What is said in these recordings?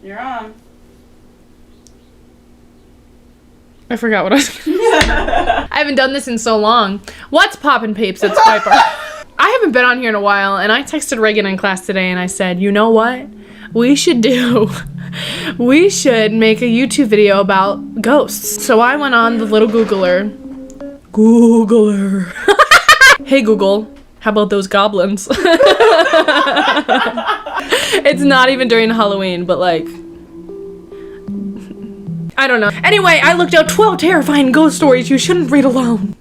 You're on. I forgot what I was gonna say. I haven't done this in so long. What's Popping Peeps? It's Piper. I haven't been on here in a while, and I texted Reagan in class today, and I said, you know what? We should make a YouTube video about ghosts. So I went on the little Googler. Hey Google, how about those goblins? It's not even during Halloween, but like, I don't know. Anyway, I looked out 12 terrifying ghost stories you shouldn't read alone.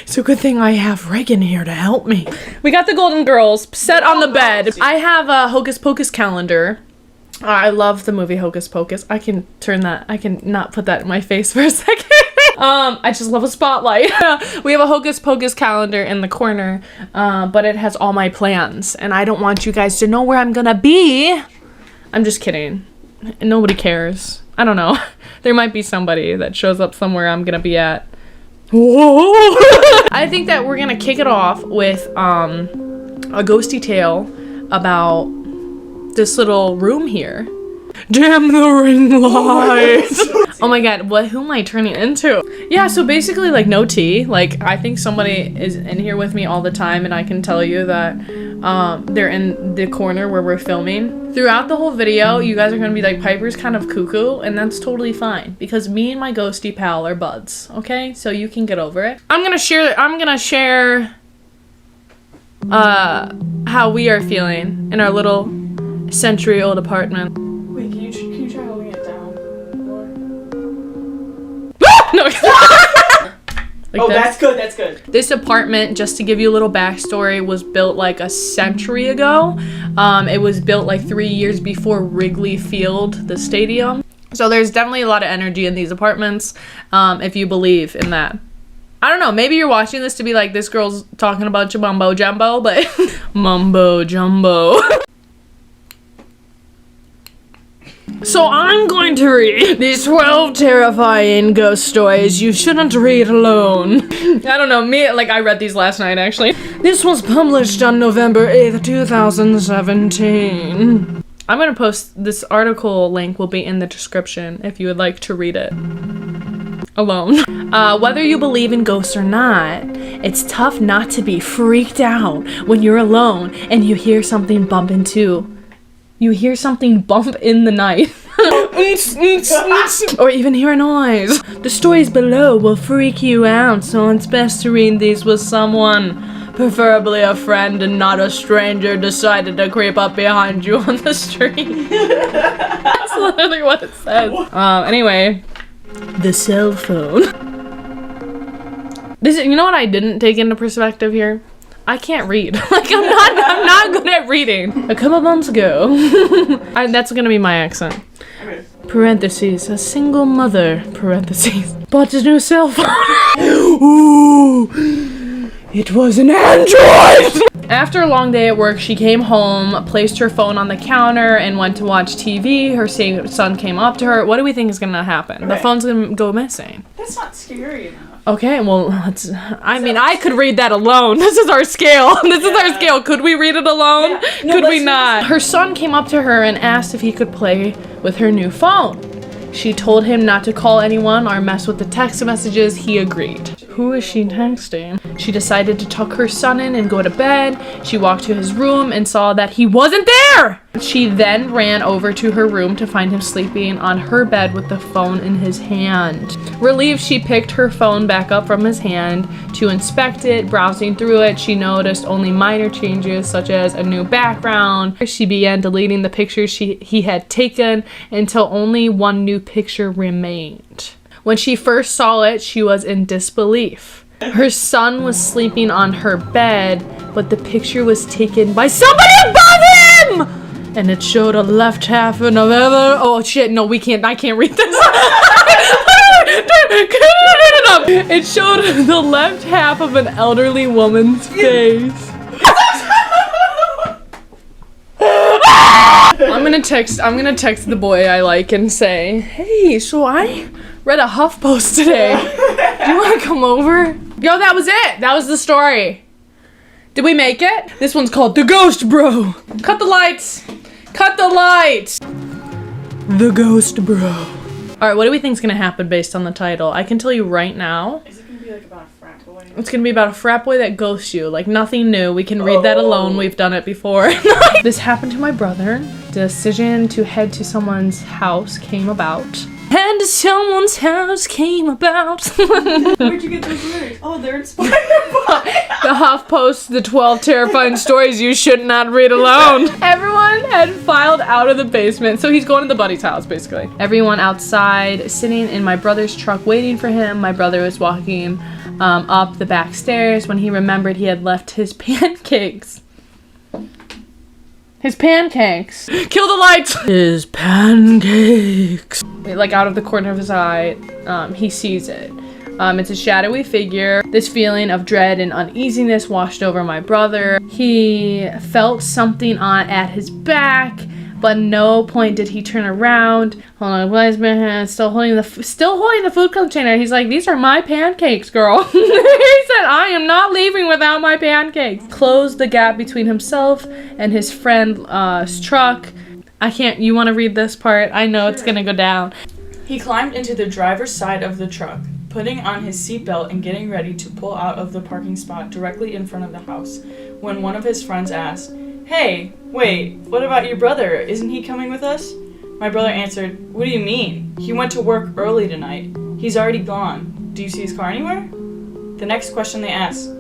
It's a good thing I have Reagan here to help me. We got the Golden Girls set on the bed. I have a Hocus Pocus calendar. I love the movie Hocus Pocus. I can not put that in my face for a second. I just love a spotlight. We have a Hocus Pocus calendar in the corner, but it has all my plans, and I don't want you guys to know where I'm gonna be. I'm just kidding. Nobody cares. I don't know. There might be somebody that shows up somewhere I'm gonna be at. Whoa! I think that we're gonna kick it off with a ghosty tale about this little room here. Damn the ring light! Oh my god, who am I turning into? Yeah, so basically, like, no tea. Like, I think somebody is in here with me all the time, and I can tell you that they're in the corner where we're filming. Throughout the whole video, you guys are gonna be like, Piper's kind of cuckoo, and that's totally fine, because me and my ghosty pal are buds, okay? So you can get over it. I'm gonna share how we are feeling in our little century-old apartment. Wait, can you try holding it down? No. Like this. That's good. This apartment, just to give you a little backstory, was built like a century ago. It was built like 3 years before Wrigley Field, the stadium. So there's definitely a lot of energy in these apartments, if you believe in that. I don't know, maybe you're watching this to be like, this girl's talking about your mumbo jumbo, but mumbo jumbo. So I'm going to read these 12 terrifying ghost stories you shouldn't read alone. I don't know, I read these last night, actually. This was published on November 8th, 2017. I'm gonna post this article, link will be in the description if you would like to read it alone. Whether you believe in ghosts or not, it's tough not to be freaked out when you're alone and you hear something bump in the night. Or even hear a noise. The stories below will freak you out, so it's best to read these with someone, preferably a friend and not a stranger decided to creep up behind you on the street. That's literally what it says. Anyway, the cell phone. You know what I didn't take into perspective here? I can't read. Like, I'm not good at reading. A couple months ago. That's gonna be my accent. Okay. Parentheses, a single mother, parentheses, bought a new cell phone. Ooh, it was an Android! After a long day at work, she came home, placed her phone on the counter, and went to watch TV. Her son came up to her. What do we think is gonna happen? The phone's gonna go missing. That's not scary enough. Okay, well, I could read that alone. This is our scale. This is our scale. Could we read it alone? Yeah. No, could we not? Her son came up to her and asked if he could play with her new phone. She told him not to call anyone or mess with the text messages. He agreed. Who is she texting? She decided to tuck her son in and go to bed. She walked to his room and saw that he wasn't there. She then ran over to her room to find him sleeping on her bed with the phone in his hand. Relieved, she picked her phone back up from his hand to inspect it. Browsing through it, she noticed only minor changes, such as a new background. She began deleting the pictures he had taken until only one new picture remained. When she first saw it, she was in disbelief. Her son was sleeping on her bed, but the picture was taken by somebody above him! And it showed a left half of another. Oh shit, no, we can't. I can't read this. It showed the left half of an elderly woman's face. I'm gonna text the boy I like and say, hey, so I read a HuffPost today. Do you wanna come over? Yo, that was it. That was the story. Did we make it? This one's called The Ghost Bro. Cut the lights. Cut the lights. The Ghost Bro. Alright, what do we think is gonna happen based on the title? I can tell you right now. Is it gonna be like about a frat boy? It's gonna be about a frat boy that ghosts you. Like, nothing new. We can read that alone. We've done it before. This happened to my brother. The decision to head to someone's house came about. Where'd you get those lyrics? Oh, they're inspired by the HuffPost, the 12 terrifying stories you should not read alone. Everyone had filed out of the basement, so he's going to the buddy's house, basically. Everyone outside, sitting in my brother's truck waiting for him. My brother was walking up the back stairs when he remembered he had left his pancakes. His pancakes. Kill the lights. His pancakes. Like out of the corner of his eye, he sees it. It's a shadowy figure. This feeling of dread and uneasiness washed over my brother. He felt something at his back, but no point did he turn around. Hold on, wise man, still holding the food container. He's like, these are my pancakes, girl. He said, I am not leaving without my pancakes. Closed the gap between himself and his friend's truck. You want to read this part? I know it's gonna go down. He climbed into the driver's side of the truck, putting on his seatbelt and getting ready to pull out of the parking spot directly in front of the house, when one of his friends asked, "Hey, wait, what about your brother? Isn't he coming with us?" My brother answered, "What do you mean? He went to work early tonight. He's already gone. Do you see his car anywhere?" The next question they asked,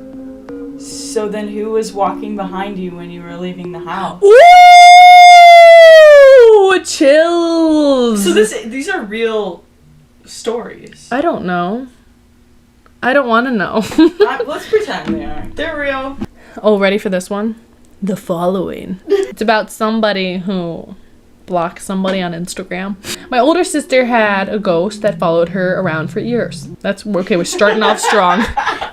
"So then who was walking behind you when you were leaving the house?" Ooh, chills. So these are real stories. I don't know. I don't want to know. Let's pretend they are. They're real. Oh, ready for this one? The following. It's about somebody who blocked somebody on Instagram. My older sister had a ghost that followed her around for years. That's okay. We're starting off strong.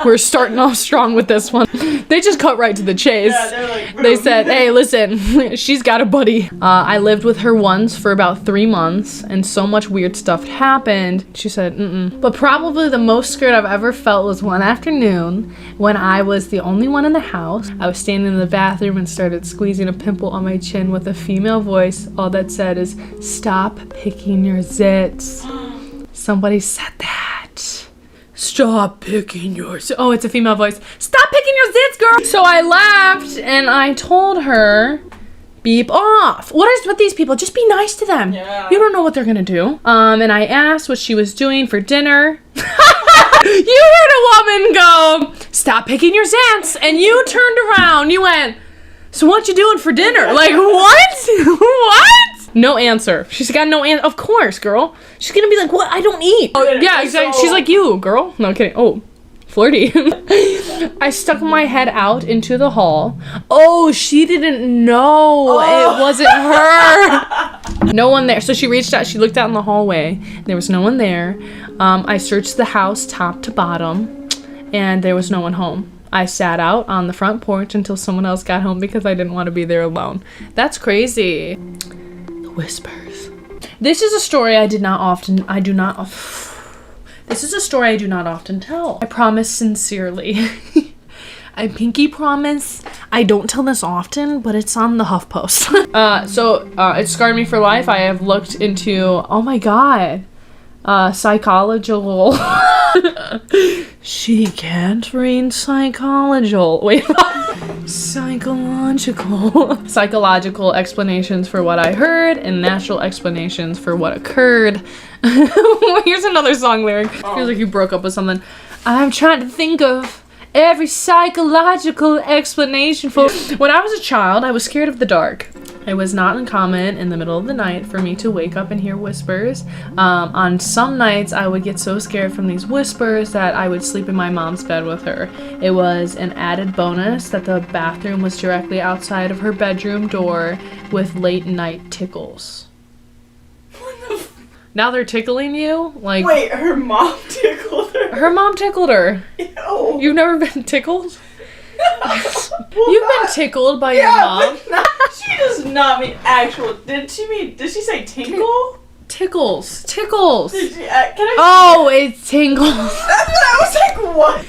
We're starting off strong with this one. They just cut right to the chase. Yeah, they're like, they said, hey, listen, she's got a buddy. I lived with her once for about 3 months, and so much weird stuff happened. She said, But probably the most scared I've ever felt was one afternoon when I was the only one in the house. I was standing in the bathroom and started squeezing a pimple on my chin with a female voice. All that said is, stop picking your zits. Somebody said that. Stop picking your zits. Oh, it's a female voice. Stop picking your zits, girl. So I laughed and I told her, beep off. What is with these people? Just be nice to them. Yeah. You don't know what they're gonna do. And I asked what she was doing for dinner. You heard a woman go, stop picking your zits. And you turned around. You went, so what you doing for dinner? Like, what? What? No answer. She's got no answer. Of course, girl. She's gonna be like, what? I don't eat. Oh, yeah, exactly. She's like you, girl. No kidding. Oh, flirty. I stuck my head out into the hall. Oh, she didn't know. It wasn't her. No one there. So she reached out. She looked out in the hallway. There was no one there. I searched the house top to bottom, and there was no one home. I sat out on the front porch until someone else got home because I didn't want to be there alone. That's crazy. The whispers. This is a story I do not often tell. I promise sincerely. I pinky promise. I don't tell this often, but it's on the HuffPost. It scarred me for life. I have looked into, oh my god, psychological. She can't read psychological. Wait. Psychological explanations for what I heard and natural explanations for what occurred. Here's another song lyric. Feels like you broke up with something. I'm trying to think of every psychological explanation for. When I was a child, I was scared of the dark. It was not uncommon in the middle of the night for me to wake up and hear whispers. On some nights, I would get so scared from these whispers that I would sleep in my mom's bed with her. It was an added bonus that the bathroom was directly outside of her bedroom door with late night tickles. Now they're tickling you? Like, wait, her mom tickled her? Her mom tickled her. Ew. You've never been tickled? Well, you've been tickled by your mom? She does not mean actual. Did she say tinkle? Tickles. Did she, can I oh, it tingles. That's what I was like, what?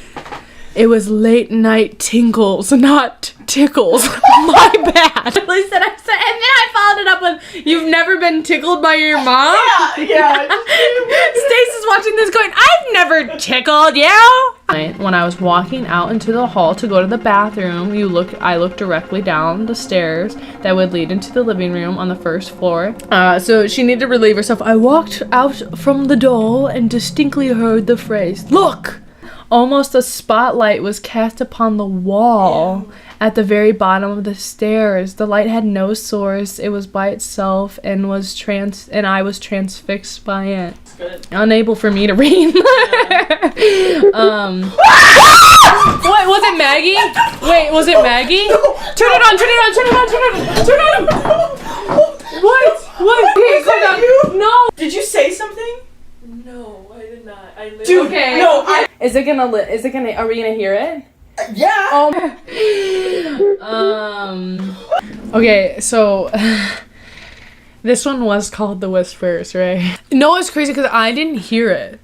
It was late night tingles, not tickles. My bad. At least that I said, and then I followed it up with, you've never been tickled by your mom? Yeah. Stacey's watching this going, I've never tickled you. When I was walking out into the hall to go to the bathroom, I looked directly down the stairs that would lead into the living room on the first floor. So she needed to relieve herself. I walked out from the door and distinctly heard the phrase, "Look!" Almost a spotlight was cast upon the wall at the very bottom of the stairs. The light had no source. It was by itself and I was transfixed by it. Good. Unable for me to read. What was it, Maggie? Wait, was it Maggie? Turn it on, turn it on, turn it on, turn it on, turn it on. What? Okay, hold on. No. Did you say something? No, I did not. Dude, okay. no, Is it gonna, are we gonna hear it? Yeah. Okay, so this one was called The Whispers, right? No, it's crazy because I didn't hear it.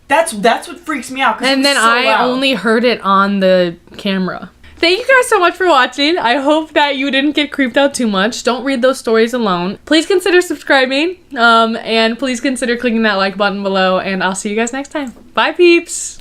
That's what freaks me out. And then I only heard it on the camera. Thank you guys so much for watching. I hope that you didn't get creeped out too much. Don't read those stories alone. Please consider subscribing, and please consider clicking that like button below, and I'll see you guys next time. Bye, peeps!